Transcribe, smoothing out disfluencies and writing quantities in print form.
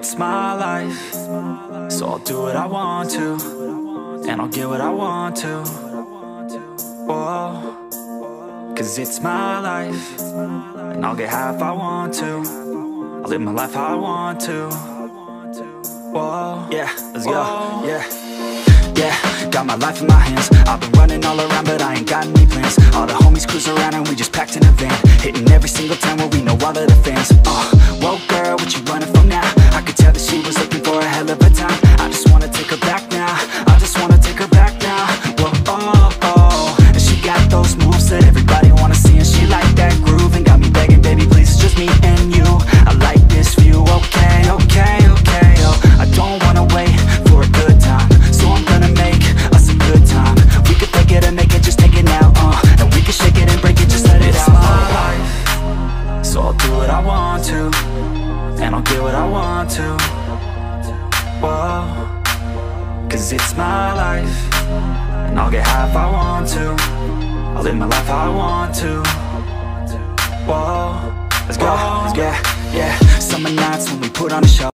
it's my life, so I'll do what I want to, and I'll get what I want to. Whoa. 'Cause it's my life, and I'll get high if I want to. I'll live my life how I want to. Whoa. Yeah, let's go. Yeah. Yeah, got my life in my hands. I've been running all around, but I ain't got any plans. All the homies cruise around and we just packed in a van, hitting every single town where we know all of the fans. Whoa girl, what you running from now? I could tell that she was looking for a hell of a time. I just wanna take her back now. I just wanna take her back now. Whoa, and she got those moves that everybody wanna see, and she like that groove and got me begging, baby, please, it's just me and you. I like this view, okay, oh. I don't wanna wait for a good time, so I'm gonna make us a good time. We could fake it and make it, just take it now, and we can shake it and break it, just let it out. It's my life, so I'll do what I want to, and I'll get what I want to. Whoa. 'Cause it's my life, and I'll get high if I want to. I'll live my life how I want to. Whoa. Let's go. Yeah. Summer nights when we put on a show,